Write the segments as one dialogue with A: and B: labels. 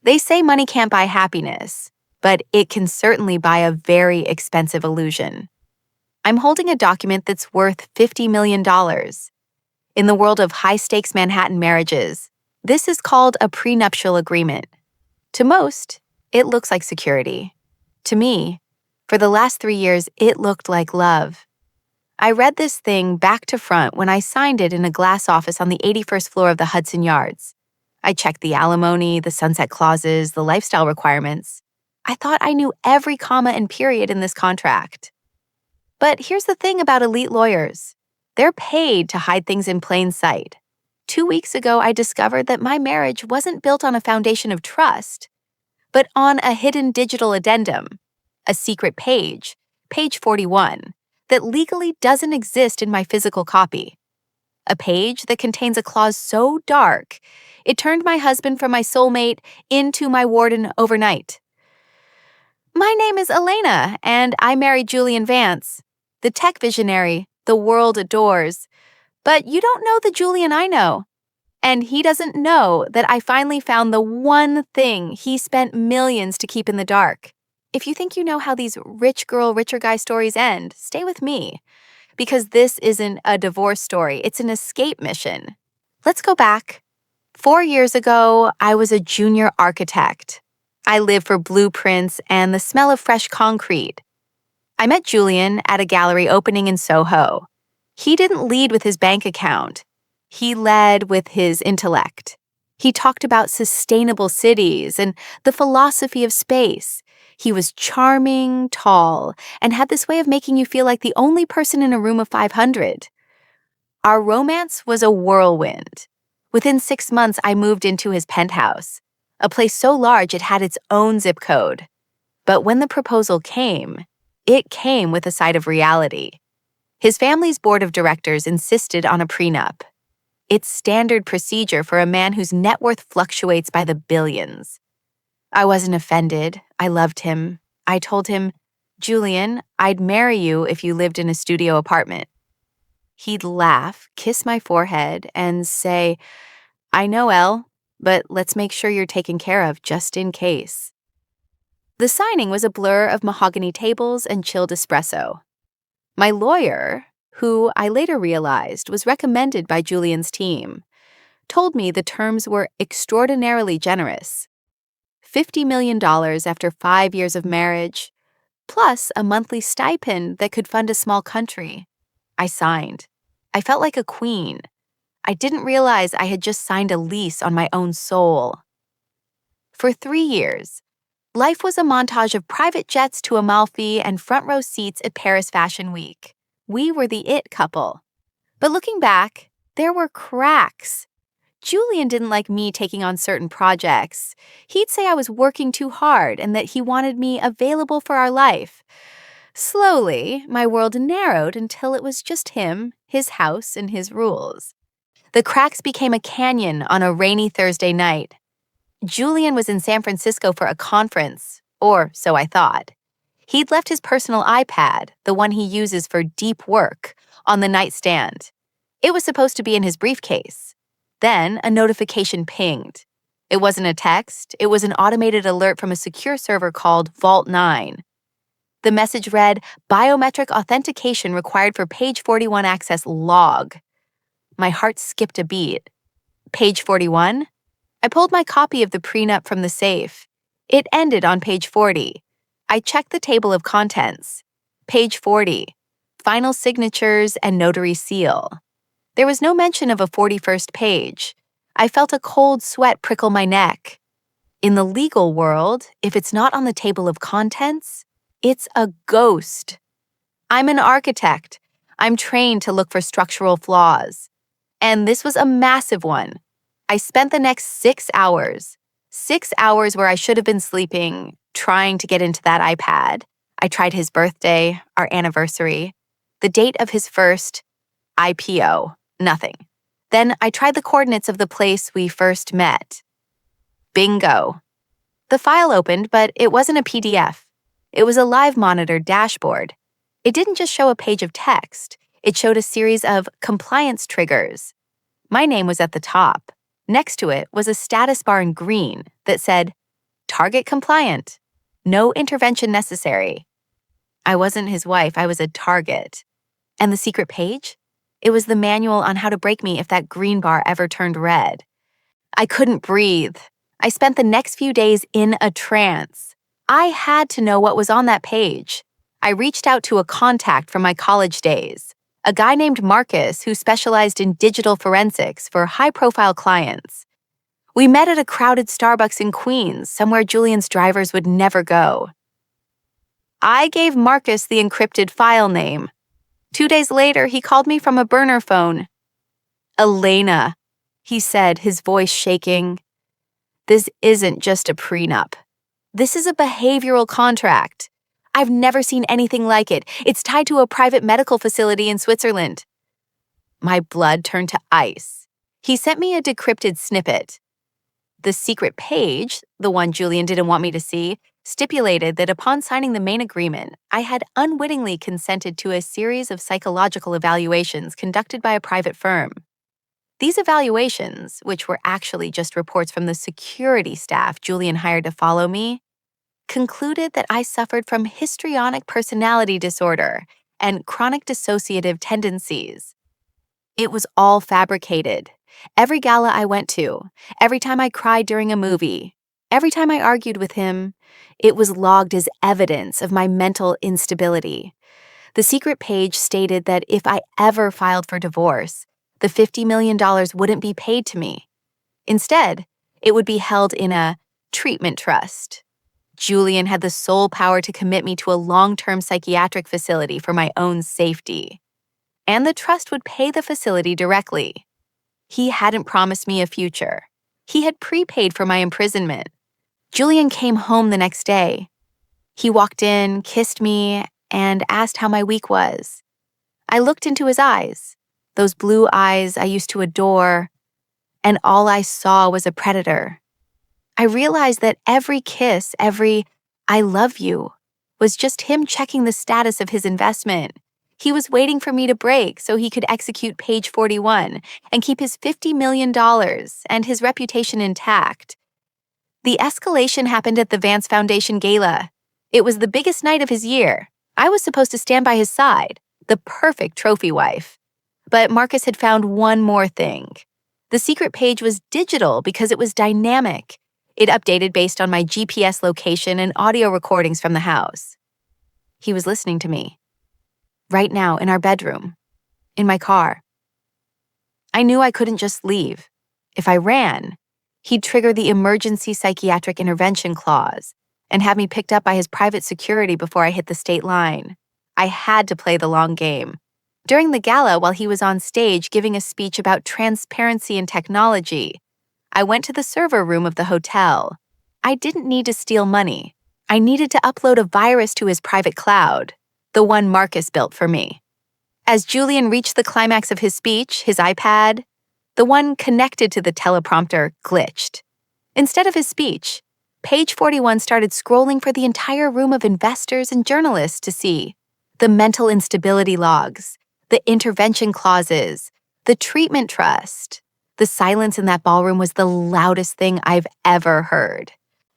A: They say money can't buy happiness, but it can certainly buy a very expensive illusion. I'm holding a document that's worth $50 million. In the world of high-stakes Manhattan marriages, this is called a prenuptial agreement. To most, it looks like security. To me, for the last 3 years, it looked like love. I read this thing back to front when I signed it in a glass office on the 81st floor of the Hudson Yards. I checked the alimony, the sunset clauses, the lifestyle requirements. I thought I knew every comma and period in this contract. But here's the thing about elite lawyers. They're paid to hide things in plain sight. 2 weeks ago, I discovered that my marriage wasn't built on a foundation of trust, but on a hidden digital addendum, a secret page, page 41, that legally doesn't exist in my physical copy. A page that contains a clause so dark, it turned my husband from my soulmate into my warden overnight. My name is Elena, and I married Julian Vance, the tech visionary the world adores. But you don't know the Julian I know. And he doesn't know that I finally found the one thing he spent millions to keep in the dark. If you think you know how these rich girl, richer guy stories end, stay with me. Because this isn't a divorce story, it's an escape mission. Let's go back. 4 years ago, I was a junior architect. I lived for blueprints and the smell of fresh concrete. I met Julian at a gallery opening in Soho. He didn't lead with his bank account. He led with his intellect. He talked about sustainable cities and the philosophy of space. He was charming, tall, and had this way of making you feel like the only person in a room of 500. Our romance was a whirlwind. Within 6 months, I moved into his penthouse, a place so large it had its own zip code. But when the proposal came, it came with a side of reality. His family's board of directors insisted on a prenup. It's standard procedure for a man whose net worth fluctuates by the billions. I wasn't offended. I loved him. I told him, Julian, I'd marry you if you lived in a studio apartment. He'd laugh, kiss my forehead, and say, I know, Elle, but let's make sure you're taken care of just in case. The signing was a blur of mahogany tables and chilled espresso. My lawyer, who I later realized was recommended by Julian's team, told me the terms were extraordinarily generous. $50 million after 5 years of marriage, plus a monthly stipend that could fund a small country. I signed. I felt like a queen. I didn't realize I had just signed a lease on my own soul. For 3 years, life was a montage of private jets to Amalfi and front-row seats at Paris Fashion Week. We were the it couple. But looking back, there were cracks. Julian didn't like me taking on certain projects. He'd say I was working too hard and that he wanted me available for our life. Slowly, my world narrowed until it was just him, his house, and his rules. The cracks became a canyon on a rainy Thursday night. Julian was in San Francisco for a conference, or so I thought. He'd left his personal iPad, the one he uses for deep work, on the nightstand. It was supposed to be in his briefcase. Then a notification pinged. It wasn't a text, it was an automated alert from a secure server called Vault 9. The message read, biometric authentication required for page 41 access log. My heart skipped a beat. Page 41? I pulled my copy of the prenup from the safe. It ended on page 40. I checked the table of contents. Page 40. Final signatures and notary seal. There was no mention of a 41st page. I felt a cold sweat prickle my neck. In the legal world, if it's not on the table of contents, it's a ghost. I'm an architect. I'm trained to look for structural flaws. And this was a massive one. I spent the next 6 hours. 6 hours where I should have been sleeping, trying to get into that iPad. I tried his birthday, our anniversary, the date of his first IPO, nothing. Then I tried the coordinates of the place we first met. Bingo. The file opened, but it wasn't a PDF. It was a live monitor dashboard. It didn't just show a page of text. It showed a series of compliance triggers. My name was at the top. Next to it was a status bar in green that said, target compliant. No intervention necessary. I wasn't his wife, I was a target. And the secret page? It was the manual on how to break me if that green bar ever turned red. I couldn't breathe. I spent the next few days in a trance. I had to know what was on that page. I reached out to a contact from my college days, a guy named Marcus who specialized in digital forensics for high-profile clients. We met at a crowded Starbucks in Queens, somewhere Julian's drivers would never go. I gave Marcus the encrypted file name. 2 days later, he called me from a burner phone. "Elena," he said, his voice shaking. "This isn't just a prenup. This is a behavioral contract. I've never seen anything like it. It's tied to a private medical facility in Switzerland." My blood turned to ice. He sent me a decrypted snippet. The secret page, the one Julian didn't want me to see, stipulated that upon signing the main agreement, I had unwittingly consented to a series of psychological evaluations conducted by a private firm. These evaluations, which were actually just reports from the security staff Julian hired to follow me, concluded that I suffered from histrionic personality disorder and chronic dissociative tendencies. It was all fabricated. Every gala I went to, every time I cried during a movie, every time I argued with him, it was logged as evidence of my mental instability. The secret page stated that if I ever filed for divorce, the $50 million wouldn't be paid to me. Instead, it would be held in a treatment trust. Julian had the sole power to commit me to a long-term psychiatric facility for my own safety. And the trust would pay the facility directly. He hadn't promised me a future. He had prepaid for my imprisonment. Julian came home the next day. He walked in, kissed me, and asked how my week was. I looked into his eyes, those blue eyes I used to adore, and all I saw was a predator. I realized that every kiss, every "I love you," was just him checking the status of his investment. He was waiting for me to break so he could execute page 41 and keep his $50 million and his reputation intact. The escalation happened at the Vance Foundation Gala. It was the biggest night of his year. I was supposed to stand by his side, the perfect trophy wife. But Marcus had found one more thing. The secret page was digital because it was dynamic. It updated based on my GPS location and audio recordings from the house. He was listening to me. Right now, in our bedroom. In my car. I knew I couldn't just leave. If I ran, he'd trigger the emergency psychiatric intervention clause and have me picked up by his private security before I hit the state line. I had to play the long game. During the gala, while he was on stage giving a speech about transparency and technology, I went to the server room of the hotel. I didn't need to steal money. I needed to upload a virus to his private cloud, the one Marcus built for me. As Julian reached the climax of his speech, his iPad, the one connected to the teleprompter, glitched. Instead of his speech, page 41 started scrolling for the entire room of investors and journalists to see. The mental instability logs, the intervention clauses, the treatment trust. The silence in that ballroom was the loudest thing I've ever heard.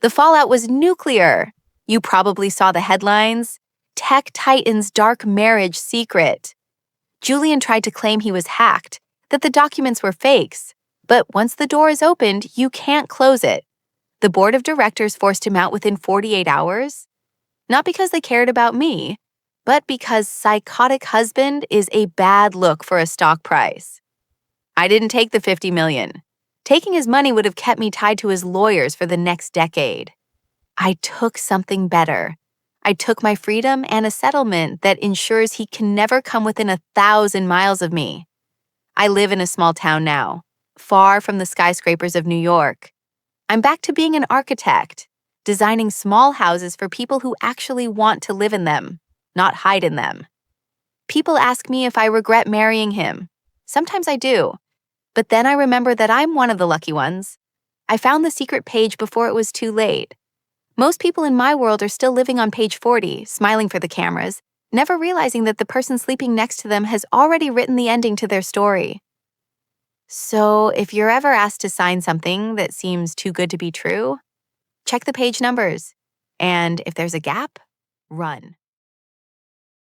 A: The fallout was nuclear. You probably saw the headlines. Tech Titan's dark marriage secret. Julian tried to claim he was hacked, that the documents were fakes. But once the door is opened, you can't close it. The board of directors forced him out within 48 hours. Not because they cared about me, but because psychotic husband is a bad look for a stock price. I didn't take the $50 million. Taking his money would have kept me tied to his lawyers for the next decade. I took something better. I took my freedom and a settlement that ensures he can never come within 1,000 miles of me. I live in a small town now, far from the skyscrapers of New York. I'm back to being an architect, designing small houses for people who actually want to live in them, not hide in them. People ask me if I regret marrying him. Sometimes I do, but then I remember that I'm one of the lucky ones. I found the secret page before it was too late. Most people in my world are still living on page 40, smiling for the cameras, never realizing that the person sleeping next to them has already written the ending to their story. So if you're ever asked to sign something that seems too good to be true, check the page numbers. And if there's a gap, run.